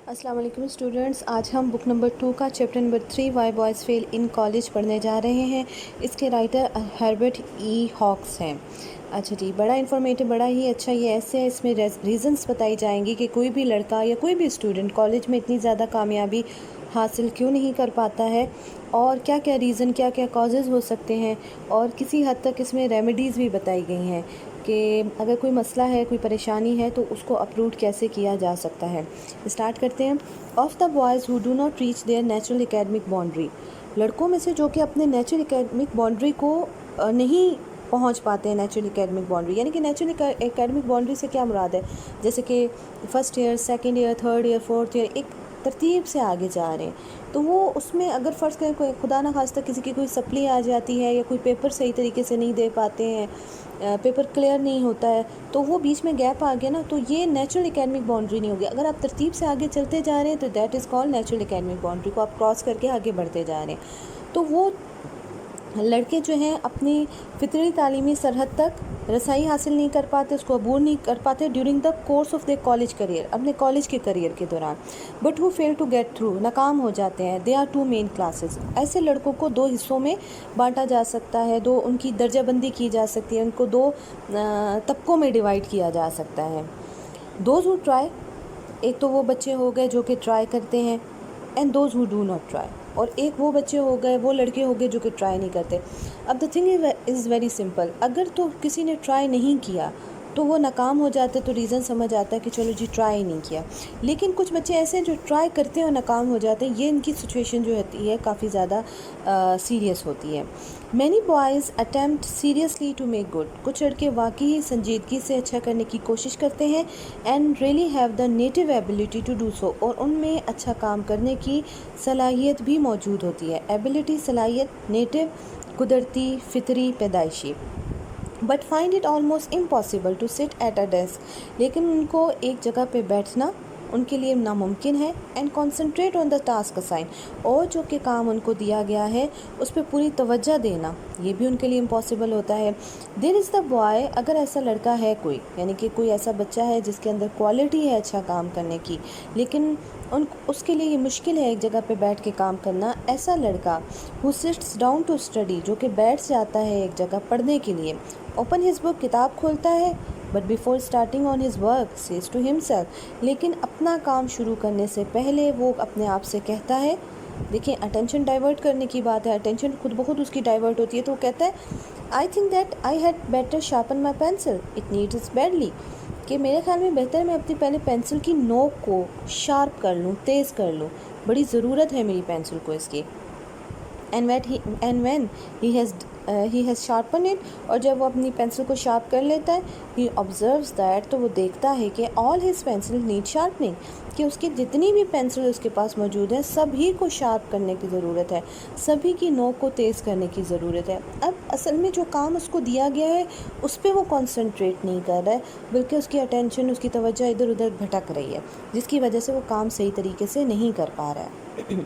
السلام علیکم اسٹوڈنٹس، آج ہم بک نمبر 2 کا chapter number 3 why boys fail in college پڑھنے جا رہے ہیں۔ اس کے رائٹر ہربرٹ ای ہاکس ہیں۔ اچھا جی، بڑا انفارمیٹیو، بڑا ہی اچھا یہ ایسے ہے۔ اس میں ریزنس بتائی جائیں گی کہ کوئی بھی لڑکا یا کوئی بھی اسٹوڈنٹ کالج میں اتنی زیادہ کامیابی حاصل کیوں نہیں کر پاتا ہے، اور کیا کیا ریزن، کیا کیا کازز ہو سکتے ہیں، اور کسی حد تک اس میں ریمیڈیز بھی بتائی گئی ہیں کہ اگر کوئی مسئلہ ہے، کوئی پریشانی ہے تو اس کو اپروٹ کیسے کیا جا سکتا ہے۔ اسٹارٹ کرتے ہیں۔ Of the boys who do not reach their natural academic boundary, لڑکوں میں سے جو کہ اپنے نیچرل اکیڈمک باؤنڈری کو نہیں پہنچ پاتے ہیں۔ نیچرل اکیڈمک باؤنڈری یعنی کہ نیچرل اکیڈمک باؤنڈری سے کیا مراد ہے؟ جیسے کہ first year, second year, third year, fourth year, ایک ترتیب سے آگے جا رہے ہیں، تو وہ اس میں اگر فرض کریں کوئی خدا نہ خواستہ کسی کی کوئی سپلی آ جاتی ہے، یا کوئی پیپر صحیح طریقے سے نہیں دے پاتے ہیں، پیپر کلیئر نہیں ہوتا ہے، تو وہ بیچ میں گیپ آ گیا نا، تو یہ نیچرل اکیڈمک باؤنڈری نہیں ہوگی۔ اگر آپ ترتیب سے آگے چلتے جا رہے ہیں تو that is call natural academic boundary کو آپ کراس کر کے آگے بڑھتے جا رہے ہیں۔ تو وہ لڑکے جو ہیں اپنی فطری تعلیمی سرحد تک رسائی حاصل نہیں کر پاتے، اس کو عبور نہیں کر پاتے during the course of the college career, اپنے کالج کے کریئر کے دوران، but he fail to get through, ناکام ہو جاتے ہیں۔ They are two main classes, ایسے لڑکوں کو دو حصوں میں بانٹا جا سکتا ہے، دو ان کی درجہ بندی کی جا سکتی ہے، ان کو دو طبقوں میں ڈیوائڈ کیا جا سکتا ہے۔ دوز ہو ٹرائی، ایک تو وہ بچے ہو گئے جو کہ ٹرائی کرتے ہیں، and those who do not try, اور ایک وہ بچے ہو گئے، وہ لڑکے ہو گئے جو کہ ٹرائی نہیں کرتے۔ اب the thing is very simple, اگر تو کسی نے ٹرائی نہیں کیا تو وہ ناکام ہو جاتا ہے، تو ریزن سمجھ آتا ہے کہ چلو جی ٹرائی نہیں کیا۔ لیکن کچھ بچے ایسے ہیں جو ٹرائی کرتے ہیں اور ناکام ہو جاتے ہیں، یہ ان کی سچویشن جو ہوتی ہے کافی زیادہ سیریس ہوتی ہے۔ Many boys attempt seriously to make good, کچھ لڑکے واقعی سنجیدگی سے اچھا کرنے کی کوشش کرتے ہیں، and really have the native ability to do so, اور ان میں اچھا کام کرنے کی صلاحیت بھی موجود ہوتی ہے۔ ایبلٹی، صلاحیت، نیٹو قدرتی، فطری، پیدائشی۔ But find it almost impossible to sit at a desk, لیکن ان کو ایک جگہ پہ بیٹھنا ان کے لیے ناممکن ہے۔ And concentrate on the task assign, اور جو کہ کام ان کو دیا گیا ہے اس پہ پوری توجہ دینا، یہ بھی ان کے لیے امپاسبل ہوتا ہے۔ دیر از دا بوائے، اگر ایسا لڑکا ہے کوئی، یعنی کہ کوئی ایسا بچہ ہے جس کے اندر کوالٹی ہے اچھا کام کرنے کی، لیکن اس کے لیے یہ مشکل ہے ایک جگہ پہ بیٹھ کے کام کرنا، ایسا لڑکا who sits down to study، جو کہ بیٹھ جاتا ہے ایک جگہ پڑھنے کے لیے، open his book، کتاب کھولتا ہے، but before starting on his work says to himself، لیکن اپنا کام شروع کرنے سے پہلے وہ اپنے آپ سے کہتا ہے، دیکھیں اٹینشن ڈائیورٹ کرنے کی بات ہے، اٹینشن خود بخود اس کی ڈائیورٹ ہوتی ہے، تو وہ کہتا ہے I think that I had better sharpen my pencil, it needs badly، کہ میرے خیال میں بہتر میں اپنی پہلے پینسل کی نوک کو شارپ کر لوں، تیز کر لوں، بڑی ضرورت ہے میری پینسل کو اس کی۔ and when he has sharpened it، اور جب وہ اپنی پینسل کو شارپ کر لیتا ہے، he observes that، تو وہ دیکھتا ہے کہ all his pencil need sharpening، کہ اس کی جتنی بھی پینسل اس کے پاس موجود ہیں سبھی کو شارپ کرنے کی ضرورت ہے، سبھی کی نوک کو تیز کرنے کی ضرورت ہے۔ اب اصل میں جو کام اس کو دیا گیا ہے اس پہ وہ کنسنٹریٹ نہیں کر رہا ہے، بلکہ اس کی اٹینشن، اس کی توجہ ادھر ادھر بھٹک رہی ہے، جس کی وجہ سے وہ کام صحیح طریقے سے نہیں کر پا رہا ہے۔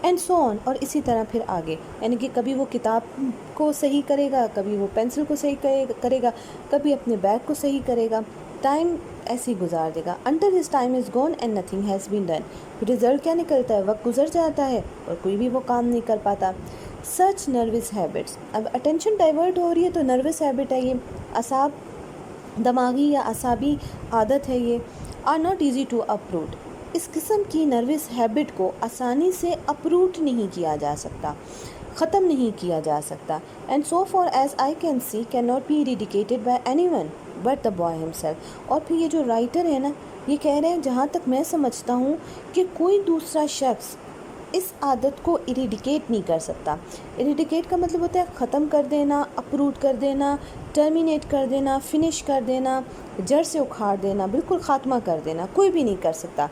اینڈ سو آن، اور اسی طرح پھر آگے، یعنی کہ کبھی وہ کتاب کو صحیح کرے گا، کبھی وہ پینسل کو صحیح کرے گا، کبھی اپنے بیگ کو صحیح کرے گا، ٹائم ایسے ہی گزار دے گا until his time is gone and nothing has been done۔ Result کیا نکلتا ہے؟ وقت گزر جاتا ہے اور کوئی بھی وہ کام نہیں کر پاتا۔ سچ نروس ہیبٹس، اب اٹینشن ڈائیورٹ ہو رہی ہے تو نروس ہیبٹ ہے، یہ دماغی یا اعصابی عادت ہے، یہ are not easy to uproot، اس قسم کی نروس ہیبٹ کو آسانی سے اپروٹ نہیں کیا جا سکتا، ختم نہیں کیا جا سکتا۔ And so far as I can see can not be eradicated by any one but the boy himself, اور پھر یہ جو رائٹر ہے نا، یہ کہہ رہے ہیں جہاں تک میں سمجھتا ہوں کہ کوئی دوسرا شخص اس عادت کو ایریڈیکیٹ نہیں کر سکتا۔ ایریڈیکیٹ کا مطلب ہوتا ہے ختم کر دینا، اپروٹ کر دینا، ٹرمینیٹ کر دینا، فنش کر دینا، جڑ سے اکھاڑ دینا، بالکل خاتمہ کر دینا، کوئی بھی نہیں کر سکتا۔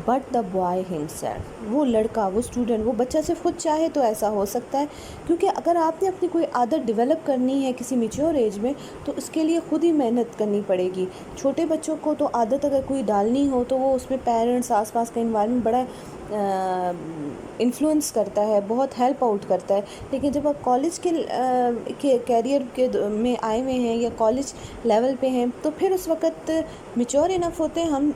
بٹ دا بوائے ہمسیلف، وہ لڑکا، وہ اسٹوڈنٹ، وہ بچہ صرف خود چاہے تو ایسا ہو سکتا ہے، کیونکہ اگر آپ نے اپنی کوئی عادت ڈیولپ کرنی ہے کسی میچور ایج میں تو اس کے لیے خود ہی محنت کرنی پڑے گی۔ چھوٹے بچوں کو تو عادت اگر کوئی ڈالنی ہو تو وہ اس میں پیرنٹس، آس پاس کا انوائرمنٹ بڑا انفلوئنس کرتا ہے، بہت ہیلپ آؤٹ کرتا ہے، لیکن جب آپ کالج کے کیریئر کے میں آئے ہوئے ہیں یا کالج لیول پہ ہیں تو پھر اس وقت میچور انف ہوتے ہیں، ہم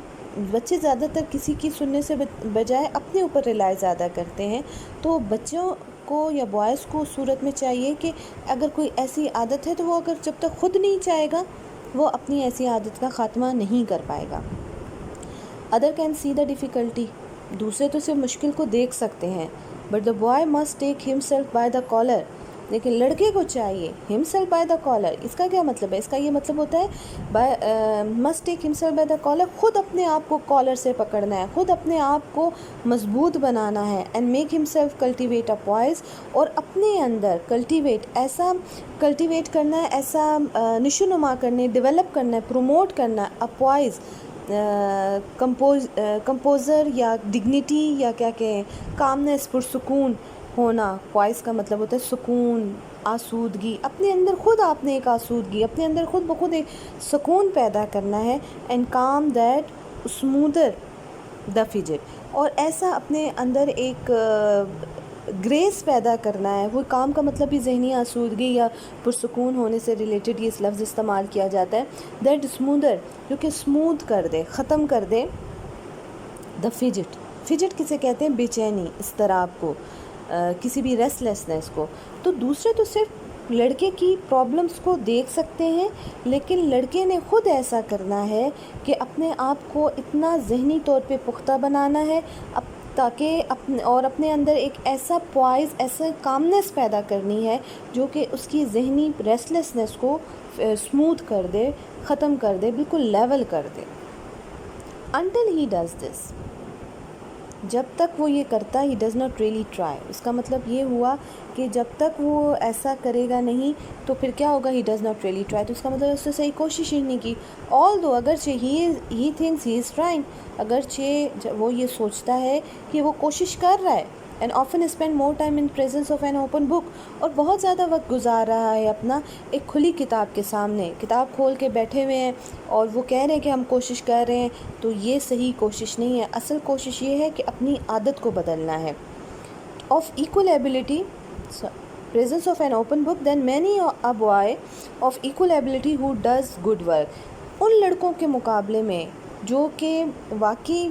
بچے زیادہ تر کسی کی سننے سے بجائے اپنے اوپر ریلائی زیادہ کرتے ہیں. تو بچوں کو یا بوائز کو صورت میں چاہیے کہ اگر کوئی ایسی عادت ہے تو وہ اگر جب تک خود نہیں چاہے گا وہ اپنی ایسی عادت کا خاتمہ نہیں کر پائے گا. Other can see the difficulty, دوسرے تو صرف مشکل کو دیکھ سکتے ہیں. But the boy must take himself by the caller, لیکن لڑکے کو چاہیے ہم سیلف بائی دا کالر. اس کا کیا مطلب ہے؟ اس کا یہ مطلب ہوتا ہے must take himself by the caller, خود اپنے آپ کو کالر سے پکڑنا ہے، خود اپنے آپ کو مضبوط بنانا ہے. اینڈ میک ہم سیلف کلٹیویٹ اے پوائز، اور اپنے اندر کلٹیویٹ کرنا ہے، ایسا نشو نما کرنے، ڈیولپ کرنا ہے، پروموٹ کرنا ہے اے پوائز، کمپوزر یا ڈگنیٹی یا کیا کہیں کامنس، پرسکون ہونا. پوائز کا مطلب ہوتا ہے سکون، آسودگی. اپنے اندر خود آپ نے ایک آسودگی، اپنے اندر خود بخود ایک سکون پیدا کرنا ہے. And com that smoother the fidget, اور ایسا اپنے اندر ایک گریس پیدا کرنا ہے. وہ کام کا مطلب بھی ذہنی آسودگی یا پرسکون ہونے سے ریلیٹڈ یہ لفظ استعمال کیا جاتا ہے. دیٹ اسموتھر، جو کہ اسموتھ کر دے، ختم کر دے دا فجٹ. فجٹ کسے کہتے ہیں؟ بے چینی، اضطراب کو، کسی بھی ریسٹلیسنس کو. تو دوسرے تو صرف لڑکے کی پرابلمس کو دیکھ سکتے ہیں، لیکن لڑکے نے خود ایسا کرنا ہے کہ اپنے آپ کو اتنا ذہنی طور پہ پختہ بنانا ہے تاکہ اپنے اندر ایک ایسا پوائز، ایسا کامنس پیدا کرنی ہے جو کہ اس کی ذہنی ریسٹلیسنس کو اسموتھ کر دے، ختم کر دے، بالکل لیول کر دے. until he does this، جب تک وہ یہ کرتا he does not really try. اس کا مطلب یہ ہوا کہ جب تک وہ ایسا کرے گا نہیں تو پھر کیا ہوگا؟ he does not really try. تو اس کا مطلب اس نے صحیح کوشش ہی نہیں کی. although اگرچہ he thinks he is trying، اگرچہ وہ یہ سوچتا ہے کہ وہ کوشش کر رہا ہے. and often spend more time in presence of an open book، اور بہت زیادہ وقت گزار رہا ہے اپنا ایک کھلی کتاب کے سامنے، کتاب کھول کے بیٹھے ہوئے ہیں اور وہ کہہ رہے ہیں کہ ہم کوشش کر رہے ہیں. تو یہ صحیح کوشش نہیں ہے. اصل کوشش یہ ہے کہ اپنی عادت کو بدلنا ہے. of equal ability، presence of an open book، then many a boy of equal ability who does good work، ان لڑکوں کے مقابلے میں جو کہ واقعی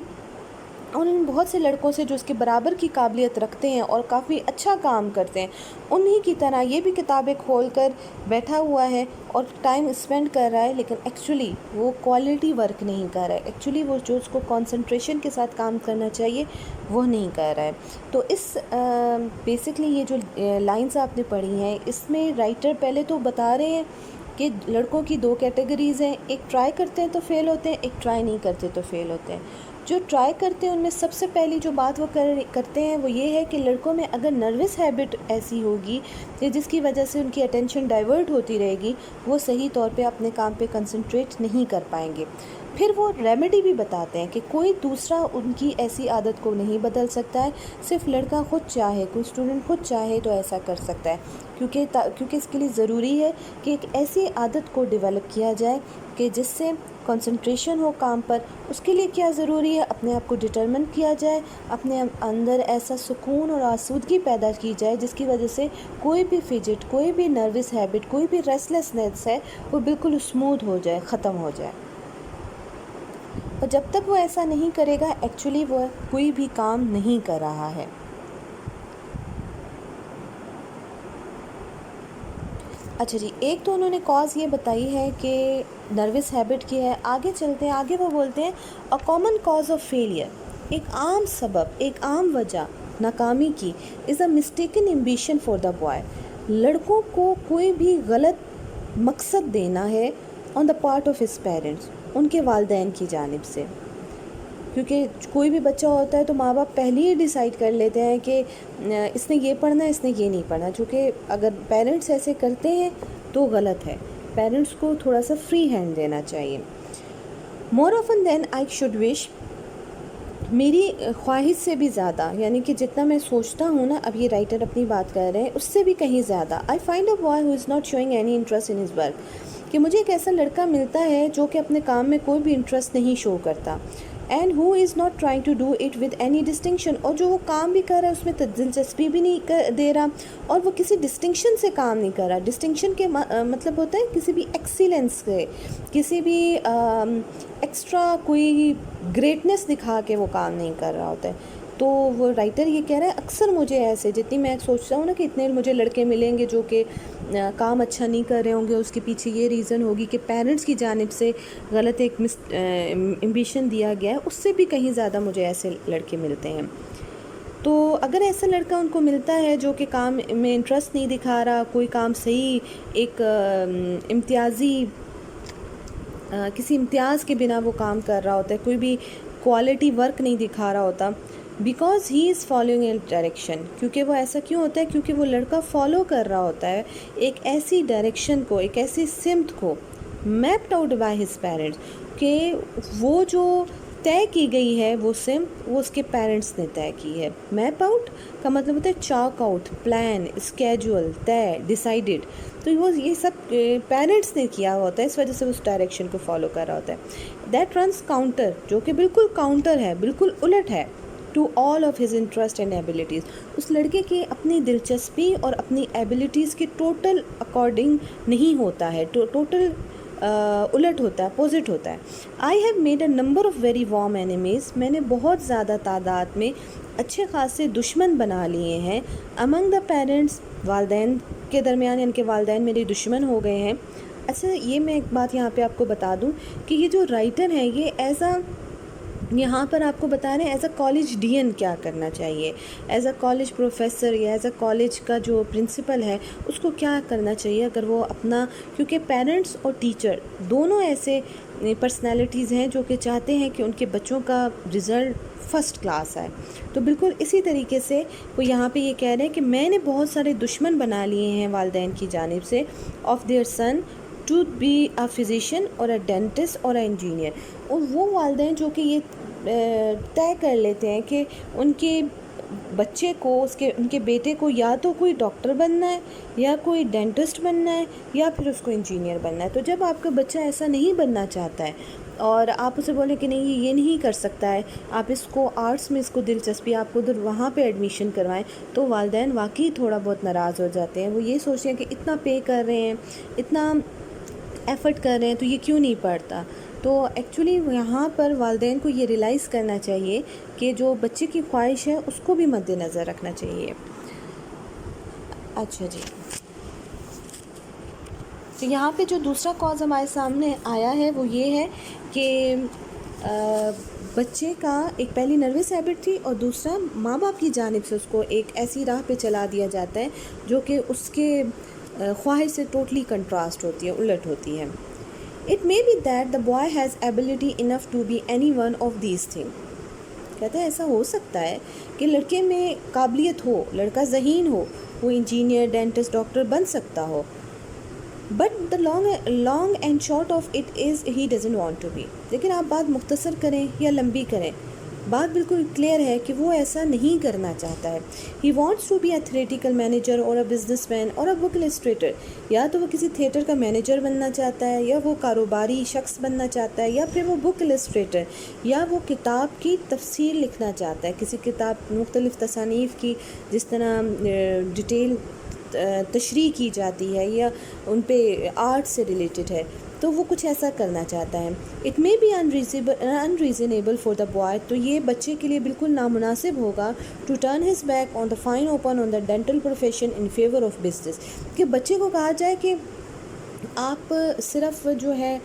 ان بہت سے لڑکوں سے جو اس کے برابر کی قابلیت رکھتے ہیں اور کافی اچھا کام کرتے ہیں، انہی کی طرح یہ بھی کتابیں کھول کر بیٹھا ہوا ہے اور ٹائم اسپینڈ کر رہا ہے، لیکن ایکچولی وہ کوالٹی ورک نہیں کر رہا ہے. ایکچولی وہ جو اس کو کنسنٹریشن کے ساتھ کام کرنا چاہیے وہ نہیں کر رہا ہے. تو اس بیسکلی یہ جو لائنز آپ نے پڑھی ہیں اس میں رائٹر پہلے تو بتا رہے ہیں کہ لڑکوں کی دو کیٹیگریز ہیں، ایک ٹرائی کرتے ہیں تو فیل ہوتے ہیں، ایک ٹرائی نہیں کرتے تو فیل ہوتے ہیں. جو ٹرائی کرتے ہیں ان میں سب سے پہلی جو بات وہ کرتے ہیں وہ یہ ہے کہ لڑکوں میں اگر نروس ہیبٹ ایسی ہوگی کہ جس کی وجہ سے ان کی اٹینشن ڈائیورٹ ہوتی رہے گی، وہ صحیح طور پہ اپنے کام پہ کنسنٹریٹ نہیں کر پائیں گے. پھر وہ ریمیڈی بھی بتاتے ہیں کہ کوئی دوسرا ان کی ایسی عادت کو نہیں بدل سکتا ہے، صرف لڑکا خود چاہے، کوئی اسٹوڈنٹ خود چاہے تو ایسا کر سکتا ہے. کیونکہ اس کے لیے ضروری ہے کہ ایک ایسی عادت کو ڈیولپ کیا جائے کہ جس سے کنسنٹریشن ہو کام پر. اس کے لیے کیا ضروری ہے؟ اپنے آپ کو ڈٹرمن کیا جائے، اپنے اندر ایسا سکون اور آسودگی پیدا کی جائے جس کی وجہ سے کوئی بھی فجٹ، کوئی بھی نروس ہیبٹ، کوئی بھی ریسٹلیسنس ہے وہ بالکل اسموتھ ہو جائے، ختم ہو جائے. اور جب تک وہ ایسا نہیں کرے گا ایکچولی وہ کوئی بھی کام نہیں کر رہا ہے. اچھا جی، ایک تو انہوں نے کاز یہ بتائی ہے کہ نروس ہیبٹ کی ہے. آگے چلتے ہیں، آگے وہ بولتے ہیں a common cause of failure, ایک عام سبب، ایک عام وجہ ناکامی کی، is a mistaken ambition for the boy. لڑکوں کو کوئی بھی غلط مقصد دینا ہے on the part of his parents, ان کے والدین کی جانب سے. کیونکہ کوئی بھی بچہ ہوتا ہے تو ماں باپ پہلے ہی ڈیسائیڈ کر لیتے ہیں کہ اس نے یہ پڑھنا ہے، اس نے یہ نہیں پڑھنا. چونکہ اگر پیرنٹس ایسے کرتے ہیں تو غلط ہے. پیرنٹس کو تھوڑا سا فری ہینڈ دینا چاہیے. More often then I should وش، میری خواہش سے بھی زیادہ، یعنی کہ جتنا میں سوچتا ہوں نا، اب یہ رائٹر اپنی بات کر رہے ہیں، اس سے بھی کہیں زیادہ. I find a boy who is not شوئنگ any interest in his work, کہ مجھے ایک ایسا لڑکا ملتا ہے جو کہ اپنے کام میں کوئی بھی انٹرسٹ نہیں شو کرتا. And he is not trying to do it with any distinction, اور جو وہ کام بھی کر رہا ہے اس میں دلچسپی بھی نہیں دے رہا، اور وہ کسی ڈسٹنکشن سے کام نہیں کر رہا. ڈسٹنکشن کے مطلب ہوتا ہے کسی بھی ایکسیلنس کے، کسی بھی ایکسٹرا کوئی گریٹنس دکھا کے وہ کام نہیں کر رہا ہوتا ہے. تو وہ رائٹر یہ کہہ رہا ہے اکثر مجھے ایسے جتنی میں سوچتا ہوں نا کہ اتنے مجھے لڑکے ملیں گے جو کہ کام اچھا نہیں کر رہے ہوں گے، اس کے پیچھے یہ ریزن ہوگی کہ پیرنٹس کی جانب سے غلط ایک ایمبیشن دیا گیا ہے، اس سے بھی کہیں زیادہ مجھے ایسے لڑکے ملتے ہیں. تو اگر ایسا لڑکا ان کو ملتا ہے جو کہ کام میں انٹرسٹ نہیں دکھا رہا، کوئی کام صحیح ایک امتیازی کسی امتیاز کے بنا وہ کام کر رہا ہوتا ہے، کوئی بھی کوالٹی ورک نہیں دکھا رہا ہوتا، because he is following a direction. کیونکہ وہ ایسا کیوں ہوتا ہے؟ کیونکہ وہ لڑکا فالو کر رہا ہوتا ہے ایک ایسی ڈائریکشن کو، ایک ایسی سمت کو mapped out by his parents, کہ وہ جو طے کی گئی ہے وہ سمت وہ اس کے پیرنٹس نے طے کی ہے. میپ آؤٹ کا مطلب ہوتا ہے چاک آؤٹ، پلان، اسکیجول، طے، ڈیسائیڈڈ. تو وہ یہ سب پیرنٹس نے کیا ہوتا ہے، اس وجہ سے اس ڈائریکشن کو فالو کر رہا ہوتا ہے. دیٹ رنس کاؤنٹر، جو کہ بالکل کاؤنٹر ہے، بالکل الٹ ہے، to all of his interest and abilities. اس لڑکے کی اپنی دلچسپی اور اپنی ایبلٹیز کے ٹوٹل اکارڈنگ نہیں ہوتا ہے، ٹوٹل الٹ ہوتا ہے، اپوزٹ ہوتا ہے. I have made a number of very warm enemies, میں نے بہت زیادہ تعداد میں اچھے خاصے دشمن بنا لیے ہیں. امنگ دا پیرنٹس، والدین کے درمیان، یعنی کہ والدین میرے دشمن ہو گئے ہیں. اچھا یہ میں ایک بات یہاں پہ آپ کو بتا دوں کہ یہ جو رائٹر ہے یہ یہاں پر آپ کو بتا رہے ہیں as a college dean کیا کرنا چاہیے، ایز اے کالج پروفیسر یا ایز اے کالج کا جو پرنسپل ہے اس کو کیا کرنا چاہیے اگر وہ اپنا، کیونکہ پیرنٹس اور ٹیچر دونوں ایسے پرسنالٹیز ہیں جو کہ چاہتے ہیں کہ ان کے بچوں کا رزلٹ فرسٹ کلاس آئے. تو بالکل اسی طریقے سے وہ یہاں پہ یہ کہہ رہے ہیں کہ میں نے بہت سارے دشمن بنا لیے ہیں والدین کی جانب سے of their son to be a physician or a dentist اور اے انجینئر. اور وہ والدین جو کہ یہ طے کر لیتے ہیں کہ ان کے بچے کو، ان کے بیٹے کو یا تو کوئی ڈاکٹر بننا ہے یا کوئی ڈینٹسٹ بننا ہے یا پھر اس کو انجینئر بننا ہے. تو جب آپ کا بچہ ایسا نہیں بننا چاہتا ہے اور آپ اسے بولیں کہ نہیں یہ نہیں کر سکتا ہے، آپ اس کو آرٹس میں اس کو دلچسپی، آپ کو ادھر وہاں پہ ایڈمیشن کروائیں، تو والدین واقعی تھوڑا بہت ناراض ہو جاتے ہیں. وہ یہ سوچتے ہیں کہ اتنا پے کر رہے ہیں، اتنا ایفرٹ کر رہے ہیں، تو یہ کیوں نہیں پڑھتا. تو ایکچولی یہاں پر والدین کو یہ ریلائز کرنا چاہیے کہ جو بچے کی خواہش ہے اس کو بھی مد نظر رکھنا چاہیے. اچھا جی، تو یہاں پہ جو دوسرا کاز ہمارے سامنے آیا ہے وہ یہ ہے کہ بچے کا ایک پہلی نروس ہیبٹ تھی اور دوسرا ماں باپ کی جانب سے اس کو ایک ایسی راہ پہ چلا دیا جاتا ہے جو کہ اس کے خواہش سے ٹوٹلی کنٹراسٹ ہوتی ہے، الٹ ہوتی ہے. It may be that the boy has ability enough to be any one of these things. کہتے ہیں ایسا ہو سکتا ہے کہ لڑکے میں قابلیت ہو، لڑکا ذہین ہو، وہ انجینئر، ڈینٹسٹ، ڈاکٹر بن سکتا ہو. But the long and short of it is he doesn't want to be. لیکن آپ بات مختصر کریں یا لمبی کریں، بات بالکل کلیئر ہے کہ وہ ایسا نہیں کرنا چاہتا ہے. He wants to be a theatrical manager or a businessman or a book illustrator. یا تو وہ کسی تھیٹر کا مینیجر بننا چاہتا ہے، یا وہ کاروباری شخص بننا چاہتا ہے، یا پھر وہ بک السٹریٹر، یا وہ کتاب کی تفسیر لکھنا چاہتا ہے، کسی کتاب مختلف تصانیف کی جس طرح ڈیٹیل تشریح کی جاتی ہے یا ان پہ آرٹ سے ریلیٹڈ ہے، تو وہ کچھ ایسا کرنا چاہتا ہے. It may be unreasonable for the boy, تو یہ بچے کے لیے بالکل نامناسب ہوگا to turn his back on the fine open on the dental profession in favour of business, کہ بچے کو کہا جائے کہ آپ صرف جو ہے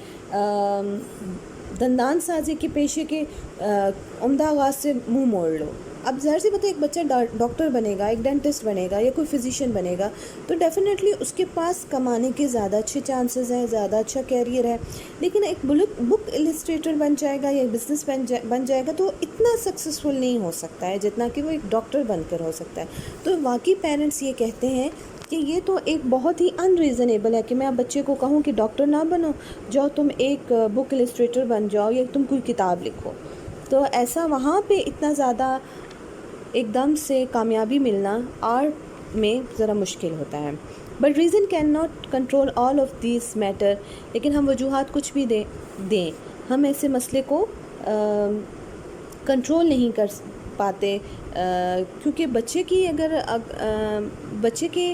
دندان سازی کے پیشے کے عمدہ آغاز سے منہ موڑ لو. اب ظاہر سی بات ہے ایک بچہ ڈاکٹر بنے گا، ایک ڈینٹسٹ بنے گا یا کوئی فزیشین بنے گا تو ڈیفینیٹلی اس کے پاس کمانے کے زیادہ اچھے چانسز ہیں، زیادہ اچھا کیریئر ہے. لیکن ایک بک السٹریٹر بن جائے گا یا ایک بزنس بن جائے گا تو اتنا سکسیزفل نہیں ہو سکتا ہے جتنا کہ وہ ایک ڈاکٹر بن کر ہو سکتا ہے. تو واقعی پیرنٹس یہ کہتے ہیں کہ یہ تو ایک بہت ہی انریزنیبل ہے کہ میں اب بچے کو کہوں کہ ڈاکٹر نہ بنو، جاؤ تم ایک بک السٹریٹر بن جاؤ یا تم کوئی کتاب لکھو. تو ایسا وہاں پہ اتنا زیادہ ایک دم سے کامیابی ملنا آرٹ میں ذرا مشکل ہوتا ہے. But reason can not control all of these matter, لیکن ہم وجوہات کچھ بھی دیں ہم ایسے مسئلے کو کنٹرول نہیں کر پاتے، کیونکہ بچے کے